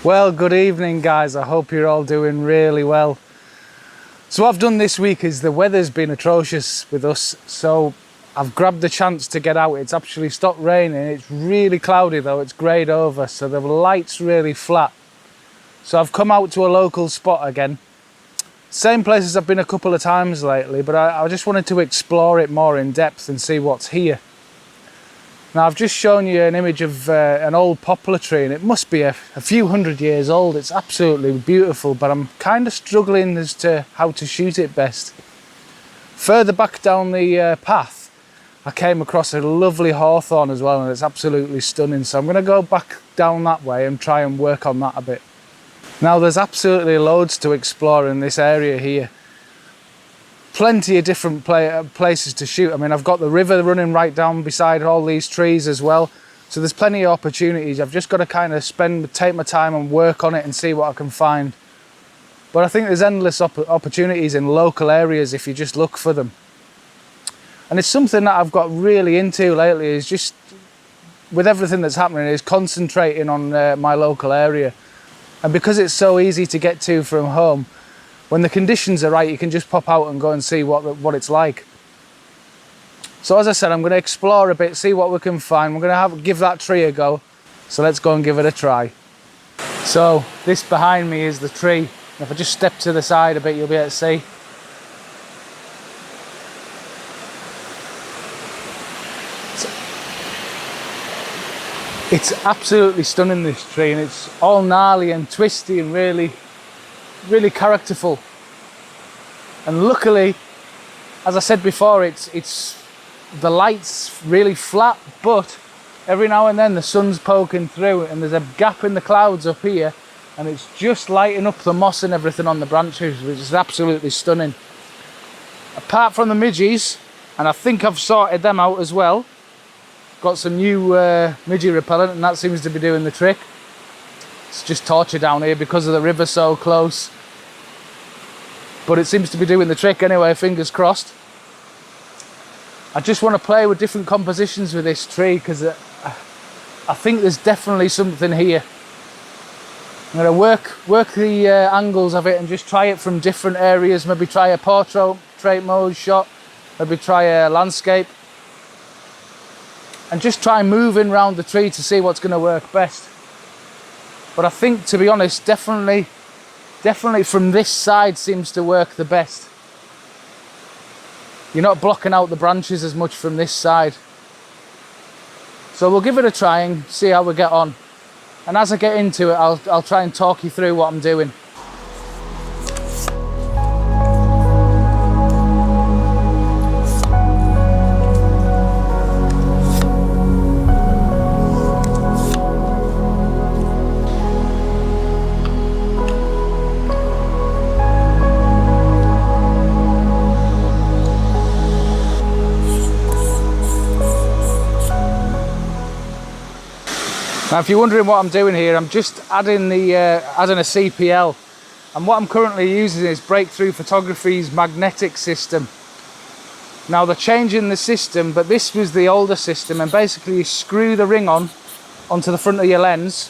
Well, good evening guys, I hope you're all doing really well. So what I've done this week is the weather's been atrocious with us, so I've grabbed the chance to get out. It's actually stopped raining, it's really cloudy though, it's greyed over, so the light's really flat. So I've come out to a local spot again. Same places I've been a couple of times lately, but I just wanted to explore it more in depth and see what's here. Now I've just shown you an image of an old poplar tree, and it must be a few hundred years old. It's absolutely beautiful, but I'm kind of struggling as to how to shoot it best. Further back down the path, I came across a lovely hawthorn as well, and it's absolutely stunning. So I'm going to go back down that way and try and work on that a bit. Now there's absolutely loads to explore in this area here. Plenty of different places to shoot. I mean, I've got the river running right down beside all these trees as well. So there's plenty of opportunities. I've just got to kind of take my time and work on it and see what I can find. But I think there's endless opportunities in local areas if you just look for them. And it's something that I've got really into lately, is just, with everything that's happening, is concentrating on my local area. And because it's so easy to get to from home, when the conditions are right, you can just pop out and go and see what it's like. So as I said, I'm going to explore a bit, see what we can find. We're going to give that tree a go. So let's go and give it a try. So this behind me is the tree. If I just step to the side a bit, you'll be able to see. It's absolutely stunning, this tree, and it's all gnarly and twisty and really characterful. And luckily, as I said before, it's the light's really flat, but every now and then the sun's poking through and there's a gap in the clouds up here, and it's just lighting up the moss and everything on the branches, which is absolutely stunning. Apart from the midges, and I think I've sorted them out as well, got some new midgie repellent, and that seems to be doing the trick. It's just torture down here because of the river so close, but it seems to be doing the trick anyway, fingers crossed. I just want to play with different compositions with this tree because I think there's definitely something here. I'm going to work the angles of it and just try it from different areas, maybe try a portrait mode shot, maybe try a landscape, and just try moving around the tree to see what's going to work best. But I think, to be honest, definitely from this side seems to work the best. You're not blocking out the branches as much from this side. So we'll give it a try and see how we get on. And as I get into it, I'll try and talk you through what I'm doing. Now, if you're wondering what I'm doing here, I'm just adding a CPL, and what I'm currently using is Breakthrough Photography's magnetic system. Now they're changing the system, but this was the older system, and basically you screw the ring onto the front of your lens.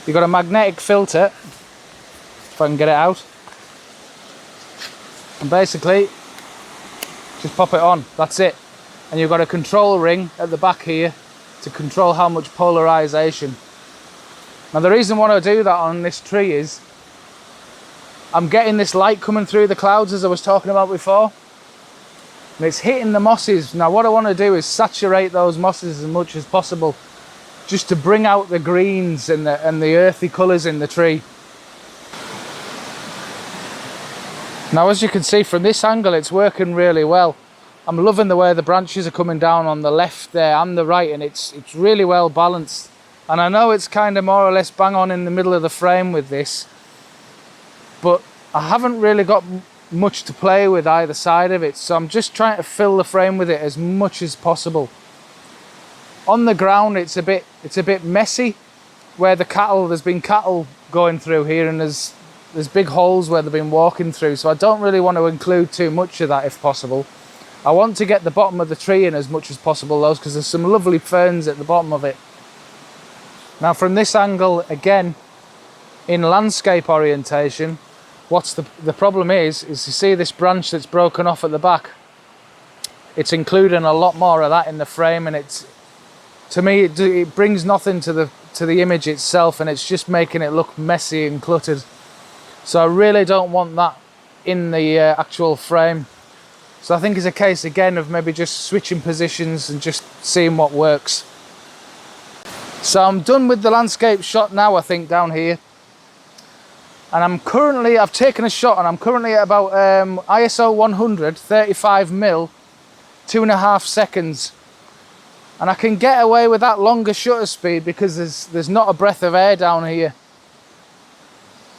You've got a magnetic filter, if I can get it out, and basically just pop it on, that's it. And you've got a control ring at the back here to control how much polarization. Now the reason why I do that on this tree is I'm getting this light coming through the clouds, as I was talking about before, and it's hitting the mosses. Now what I want to do is saturate those mosses as much as possible, just to bring out the greens and the earthy colours in the tree. Now as you can see from this angle, it's working really well. I'm loving the way the branches are coming down on the left there and the right, and it's really well balanced. And I know it's kind of more or less bang on in the middle of the frame with this, but I haven't really got much to play with either side of it, so I'm just trying to fill the frame with it as much as possible. On the ground it's a bit messy where there's been cattle going through here, and there's big holes where they've been walking through, so I don't really want to include too much of that if possible. I want to get the bottom of the tree in as much as possible though, because there's some lovely ferns at the bottom of it. Now from this angle, again, in landscape orientation, what's the problem is you see this branch that's broken off at the back. It's including a lot more of that in the frame, and it's, to me, it brings nothing to the image itself, and it's just making it look messy and cluttered. So I really don't want that in the actual frame. So I think it's a case again of maybe just switching positions and just seeing what works. So I'm done with the landscape shot now, I think, down here. And I've taken a shot, and I'm currently at about ISO 100, 35mm, 2.5 seconds. And I can get away with that longer shutter speed because there's not a breath of air down here.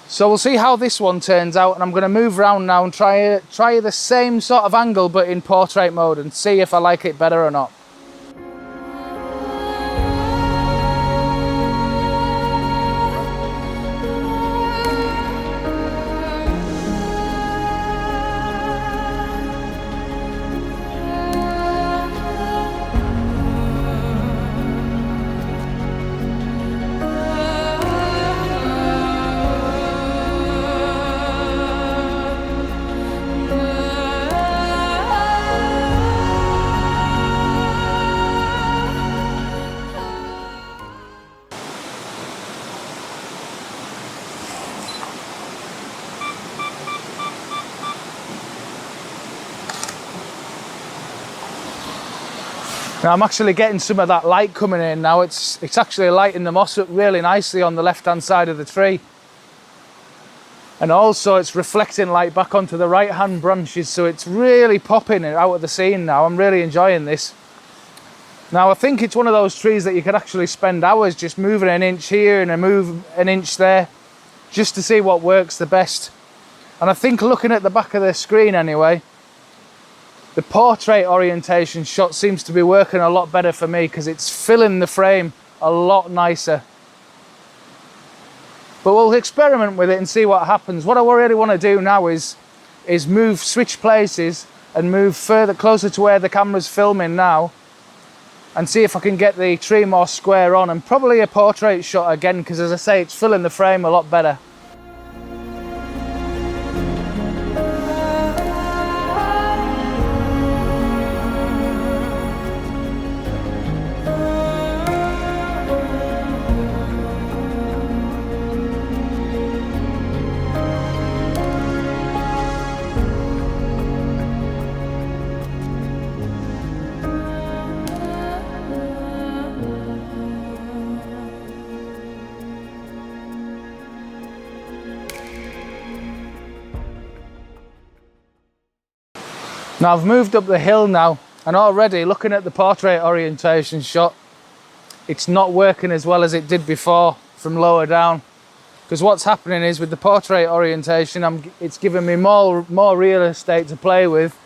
So we'll see how this one turns out, and I'm going to move around now and try the same sort of angle but in portrait mode and see if I like it better or not. Now I'm actually getting some of that light coming in now. It's actually lighting the moss up really nicely on the left hand side of the tree. And also it's reflecting light back onto the right hand branches, so it's really popping it out of the scene now. I'm really enjoying this. Now I think it's one of those trees that you could actually spend hours just moving an inch here and move an inch there, just to see what works the best. And I think looking at the back of the screen anyway, the portrait orientation shot seems to be working a lot better for me because it's filling the frame a lot nicer. But we'll experiment with it and see what happens. What I really want to do now is switch places and move closer to where the camera's filming now, and see if I can get the tree more square on, and probably a portrait shot again because, as I say, it's filling the frame a lot better. Now I've moved up the hill now, and already looking at the portrait orientation shot, it's not working as well as it did before from lower down. Because what's happening is with the portrait orientation, it's giving me more real estate to play with,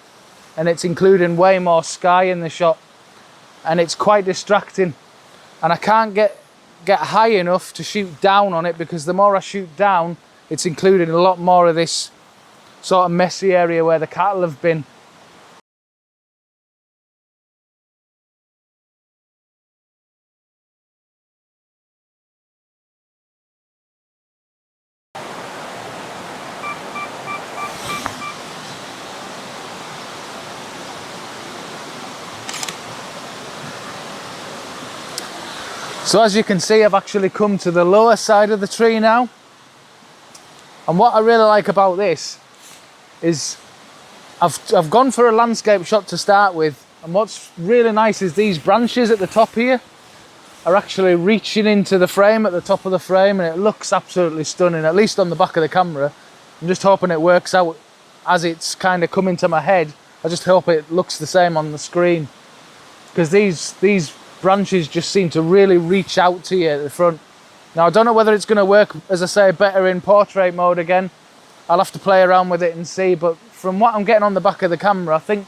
and it's including way more sky in the shot, and it's quite distracting. And I can't get high enough to shoot down on it, because the more I shoot down, it's including a lot more of this sort of messy area where the cattle have been. So as you can see, I've actually come to the lower side of the tree now. And what I really like about this is I've gone for a landscape shot to start with. And what's really nice is these branches at the top here are actually reaching into the frame at the top of the frame, and it looks absolutely stunning, at least on the back of the camera. I'm just hoping it works out as it's kind of coming to my head. I just hope it looks the same on the screen, because these branches just seem to really reach out to you at the front. Now I don't know whether it's going to work, as I say, better in portrait mode again. I'll have to play around with it and see, but from what I'm getting on the back of the camera, I think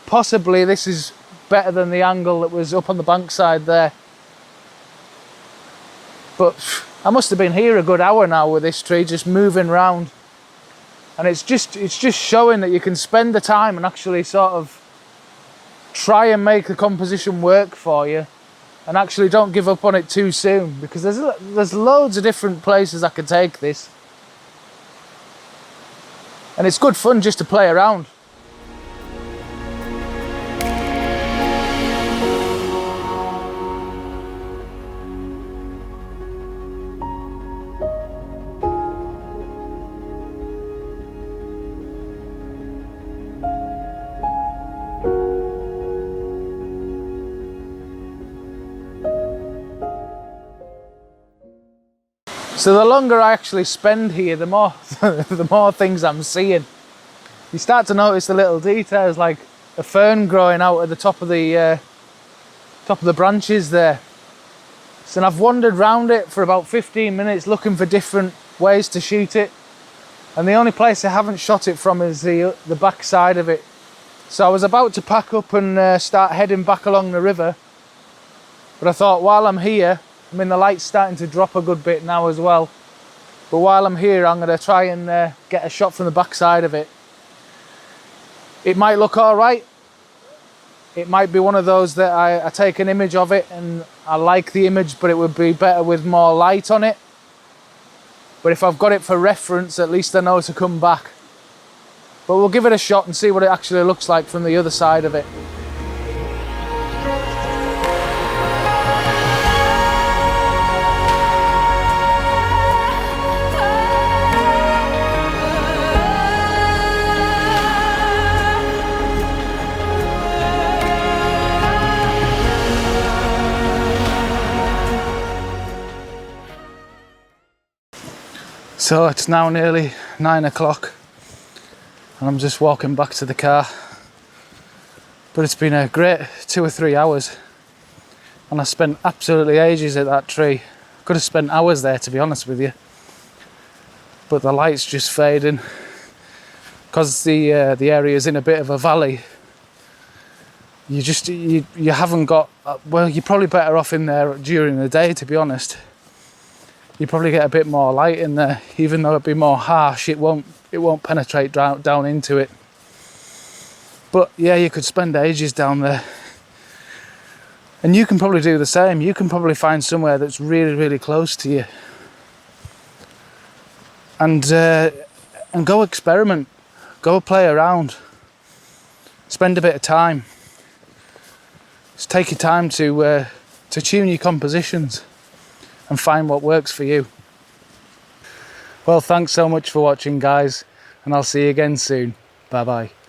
possibly this is better than the angle that was up on the bank side there. But I must have been here a good hour now with this tree, just moving around, and it's just showing that you can spend the time and actually sort of try and make the composition work for you and actually don't give up on it too soon, because there's loads of different places I could take this. And it's good fun just to play around. So the longer I actually spend here, the more the more things I'm seeing. You start to notice the little details, like a fern growing out at the top of the branches there. So I've wandered round it for about 15 minutes looking for different ways to shoot it, and the only place I haven't shot it from is the back side of it. So I was about to pack up and start heading back along the river, but I thought, while I'm here, I mean, the light's starting to drop a good bit now as well, but while I'm here I'm going to try and get a shot from the back side of it. It might look all right. It might be one of those that I take an image of it and I like the image, but it would be better with more light on it. But if I've got it for reference, at least I know to come back. But we'll give it a shot and see what it actually looks like from the other side of it. So it's now nearly 9 o'clock and I'm just walking back to the car. But it's been a great 2 or 3 hours and I spent absolutely ages at that tree. Could have spent hours there, to be honest with you. But the light's just fading. Because the area is in a bit of a valley, you haven't got, well, you're probably better off in there during the day, to be honest. You probably get a bit more light in there, even though it'd be more harsh. It won't penetrate down into it. But yeah, you could spend ages down there, and you can probably do the same. You can probably find somewhere that's really, really close to you, and go experiment, go play around, spend a bit of time. Just take your time to tune your compositions and find what works for you. Well, thanks so much for watching, guys, and I'll see you again soon. Bye bye.